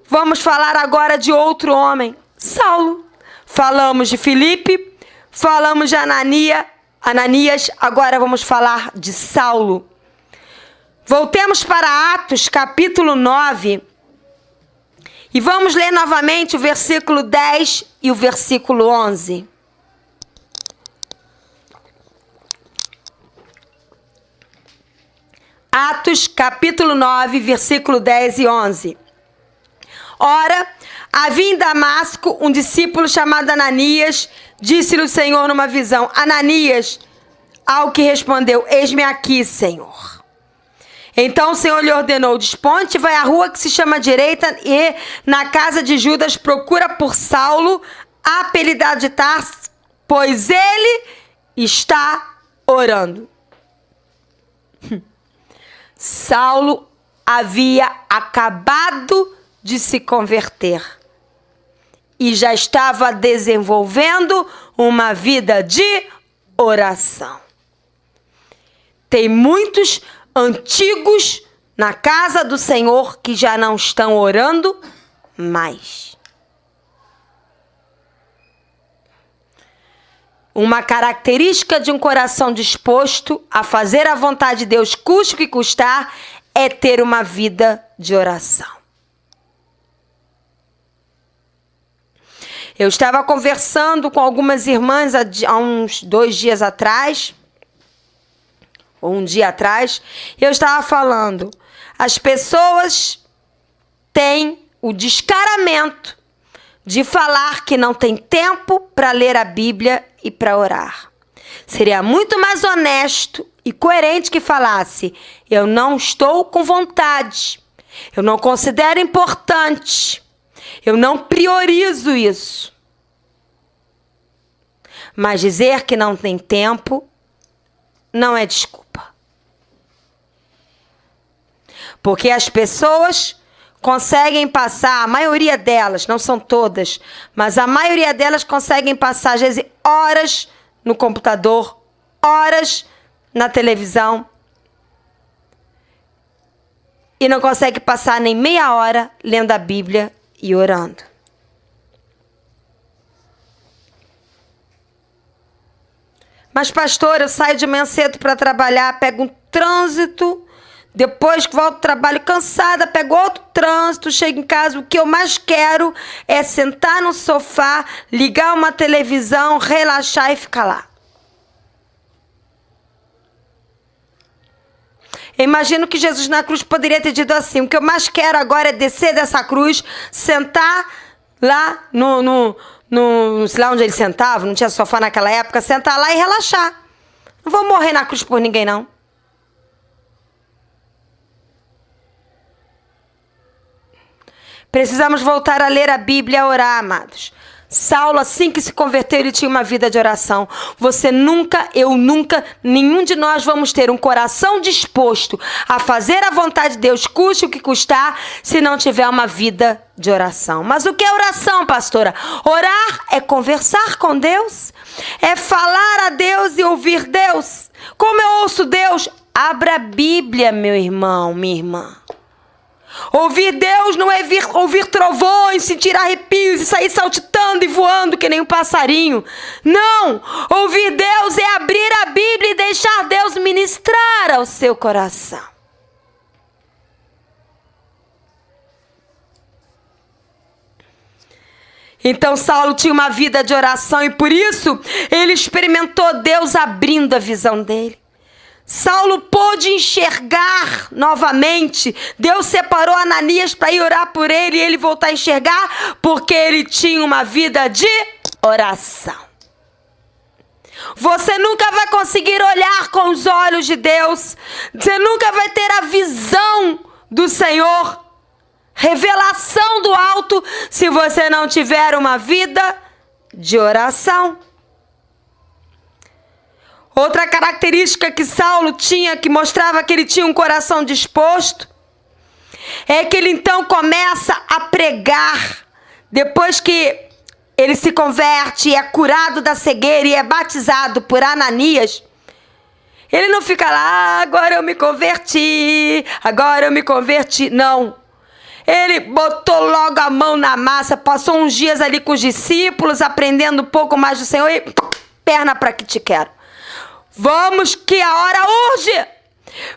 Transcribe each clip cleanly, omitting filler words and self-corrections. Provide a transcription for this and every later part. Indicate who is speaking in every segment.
Speaker 1: vamos falar agora de outro homem, Saulo. Falamos de Filipe, falamos de Ananias, agora vamos falar de Saulo. Voltemos para Atos, capítulo 9, e vamos ler novamente o versículo 10 e o versículo 11. Atos, capítulo 9, versículo 10 e 11. Ora, havia em Damasco um discípulo chamado Ananias. Disse-lhe o Senhor numa visão: Ananias. Ao que respondeu: Eis-me aqui, Senhor. Então o Senhor lhe ordenou: desponte, vai à rua que se chama Direita, e na casa de Judas procura por Saulo, apelidado de Tarso, pois ele está orando. Saulo havia acabado de se converter e já estava desenvolvendo uma vida de oração. Tem muitos antigos na casa do Senhor que já não estão orando mais. Uma característica de um coração disposto a fazer a vontade de Deus, custe o que custar, é ter uma vida de oração. Eu estava conversando com algumas irmãs há uns 2 dias atrás, ou um dia atrás, e eu estava falando, as pessoas têm o descaramento de falar que não tem tempo para ler a Bíblia e para orar. Seria muito mais honesto e coerente que falasse: eu não estou com vontade, eu não considero importante, eu não priorizo isso. Mas dizer que não tem tempo não é desculpa. Porque as pessoas conseguem passar, a maioria delas, não são todas, mas a maioria delas conseguem passar, às vezes, horas no computador, horas na televisão, e não consegue passar nem meia hora lendo a Bíblia e orando. Mas, pastor, eu saio de manhã cedo para trabalhar, pego um trânsito, depois que volto do trabalho cansada, pego outro trânsito, chego em casa, o que eu mais quero é sentar no sofá, ligar uma televisão, relaxar e ficar lá. Eu imagino que Jesus na cruz poderia ter dito assim: o que eu mais quero agora é descer dessa cruz, sentar lá sei lá onde ele sentava, não tinha sofá naquela época, sentar lá e relaxar. Não vou morrer na cruz por ninguém, não. Precisamos voltar a ler a Bíblia e a orar, amados. Saulo, assim que se converteu, ele tinha uma vida de oração. Você nunca, eu nunca, nenhum de nós vamos ter um coração disposto a fazer a vontade de Deus, custe o que custar, se não tiver uma vida de oração. Mas o que é oração, pastora? Orar é conversar com Deus, é falar a Deus e ouvir Deus. Como eu ouço Deus? Abra a Bíblia, meu irmão, minha irmã. Ouvir Deus não é ouvir trovões, sentir arrepios e sair saltitando e voando que nem um passarinho. Não! Ouvir Deus é abrir a Bíblia e deixar Deus ministrar ao seu coração. Então Saulo tinha uma vida de oração e por isso ele experimentou Deus abrindo a visão dele. Saulo pôde enxergar novamente. Deus separou Ananias para ir orar por ele e ele voltar a enxergar porque ele tinha uma vida de oração. Você nunca vai conseguir olhar com os olhos de Deus. Você nunca vai ter a visão do Senhor, revelação do alto, se você não tiver uma vida de oração. Outra característica que Saulo tinha, que mostrava que ele tinha um coração disposto, é que ele então começa a pregar. Depois que ele se converte, é curado da cegueira e é batizado por Ananias, ele não fica lá, agora eu me converti, agora eu me converti. Não. Ele botou logo a mão na massa, passou uns dias ali com os discípulos, aprendendo um pouco mais do Senhor e perna para que te quero. Vamos que a hora urge.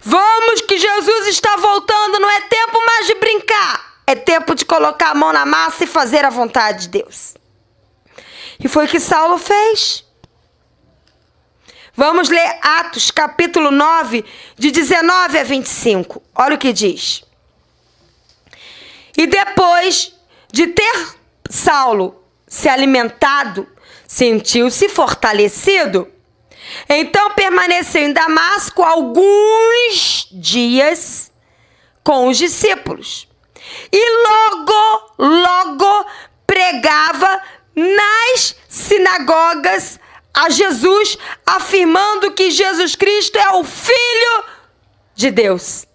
Speaker 1: Vamos que Jesus está voltando, não é tempo mais de brincar. É tempo de colocar a mão na massa e fazer a vontade de Deus. E foi o que Saulo fez. Vamos ler Atos, capítulo 9, de 19 a 25. Olha o que diz. E depois de ter Saulo se alimentado, sentiu-se fortalecido. Então permaneceu em Damasco alguns dias com os discípulos. E logo pregava nas sinagogas a Jesus, afirmando que Jesus Cristo é o Filho de Deus.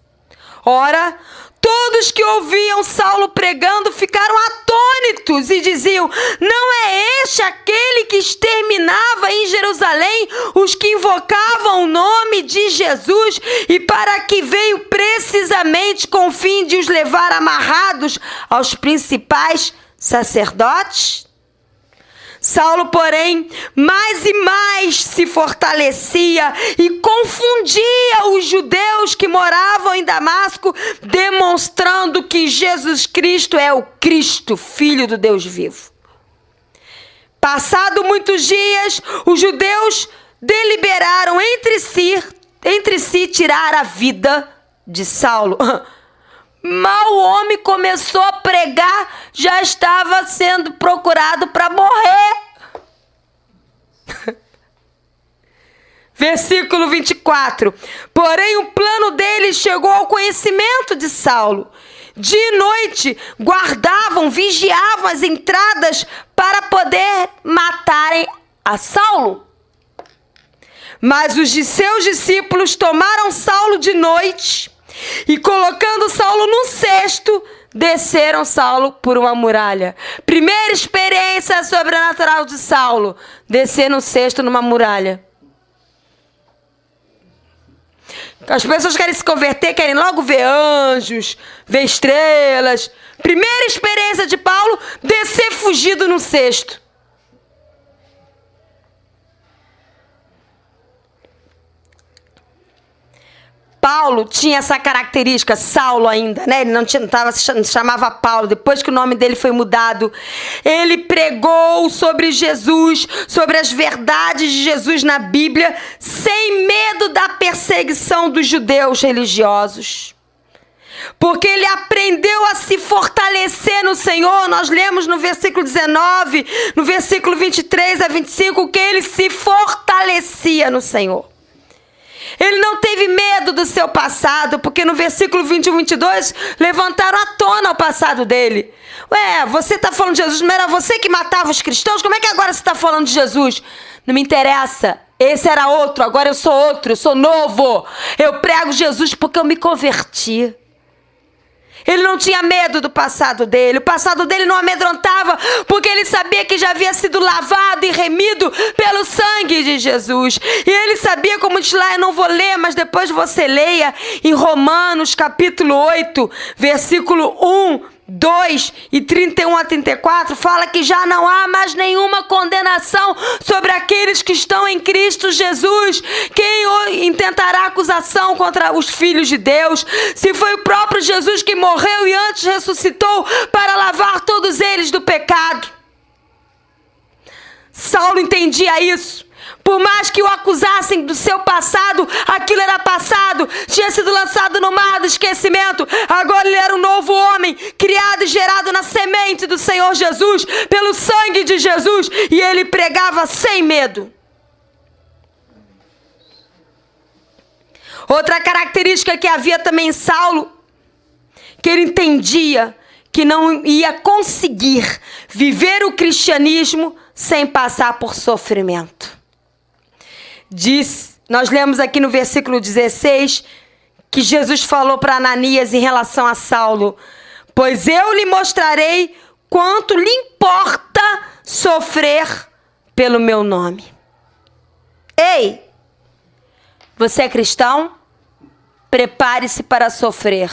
Speaker 1: Ora, todos que ouviam Saulo pregando ficaram atônitos e diziam: não é este aquele que exterminava em Jerusalém os que invocavam o nome de Jesus e para que veio precisamente com o fim de os levar amarrados aos principais sacerdotes? Saulo, porém, mais e mais se fortalecia e confundia os judeus que moravam em Damasco, demonstrando que Jesus Cristo é o Cristo, Filho do Deus vivo. Passado muitos dias, os judeus deliberaram entre si tirar a vida de Saulo. Mal o homem começou a pregar, já estava sendo procurado para morrer. Versículo 24. Porém, o plano dele chegou ao conhecimento de Saulo. De noite, vigiavam as entradas para poder matarem a Saulo. Mas os de seus discípulos tomaram Saulo de noite e, colocando Saulo num cesto, desceram Saulo por uma muralha. Primeira experiência sobrenatural de Saulo: descer no cesto numa muralha. As pessoas querem se converter, querem logo ver anjos, ver estrelas. Primeira experiência de Paulo: descer fugido no cesto. Paulo tinha essa característica, Saulo ainda, né? Ele não chamava Paulo, depois que o nome dele foi mudado. Ele pregou sobre Jesus, sobre as verdades de Jesus na Bíblia, sem medo da perseguição dos judeus religiosos. Porque ele aprendeu a se fortalecer no Senhor. Nós lemos no versículo 19, no versículo 23 a 25, que ele se fortalecia no Senhor. Ele não teve medo do seu passado, porque no versículo 21 e 22, levantaram à tona o passado dele. Ué, você está falando de Jesus, mas era você que matava os cristãos? Como é que agora você está falando de Jesus? Não me interessa, esse era outro, agora eu sou outro, eu sou novo. Eu prego Jesus porque eu me converti. Ele não tinha medo do passado dele. O passado dele não amedrontava, porque ele sabia que já havia sido lavado e remido pelo sangue de Jesus. E ele sabia, como diz lá, eu não vou ler, mas depois você leia em Romanos capítulo 8, versículo 1, 2 e 31 a 34, fala que já não há mais nenhuma condenação sobre aqueles que estão em Cristo Jesus. Quem intentará acusação contra os filhos de Deus? Se foi o próprio Jesus que morreu e antes ressuscitou para lavar todos eles do pecado. Saulo entendia isso. Por mais que o acusassem do seu passado, aquilo era passado, tinha sido lançado no mar do esquecimento. Agora ele era um novo homem, criado e gerado na semente do Senhor Jesus, pelo sangue de Jesus, e ele pregava sem medo. Outra característica que havia também em Saulo, que ele entendia que não ia conseguir viver o cristianismo sem passar por sofrimento. Nós lemos aqui no versículo 16 que Jesus falou para Ananias em relação a Saulo: pois eu lhe mostrarei quanto lhe importa sofrer pelo meu nome. Ei, você é cristão? Prepare-se para sofrer.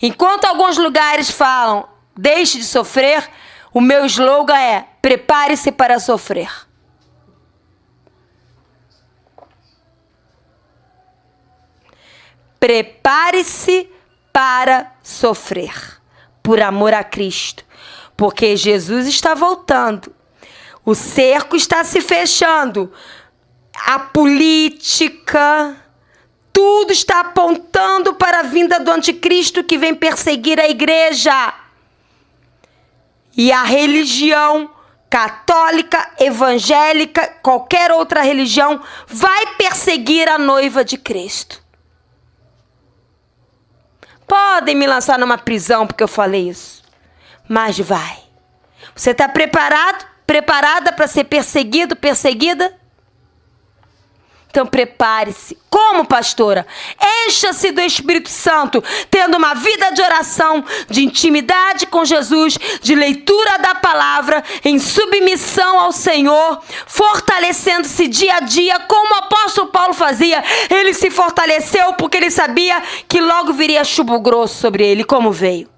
Speaker 1: Enquanto alguns lugares falam, deixe de sofrer, o meu slogan é, prepare-se para sofrer. Prepare-se para sofrer, por amor a Cristo, porque Jesus está voltando, o cerco está se fechando, a política, tudo está apontando para a vinda do anticristo que vem perseguir a igreja. E a religião católica, evangélica, qualquer outra religião, vai perseguir a noiva de Cristo. Podem me lançar numa prisão porque eu falei isso, mas vai. Você está preparado? Preparada para ser perseguido, perseguida? Então prepare-se. Como, pastora? Encha-se do Espírito Santo, tendo uma vida de oração, de intimidade com Jesus, de leitura da palavra, em submissão ao Senhor, fortalecendo-se dia a dia, como o apóstolo Paulo fazia. Ele se fortaleceu porque ele sabia que logo viria chumbo grosso sobre ele, como veio.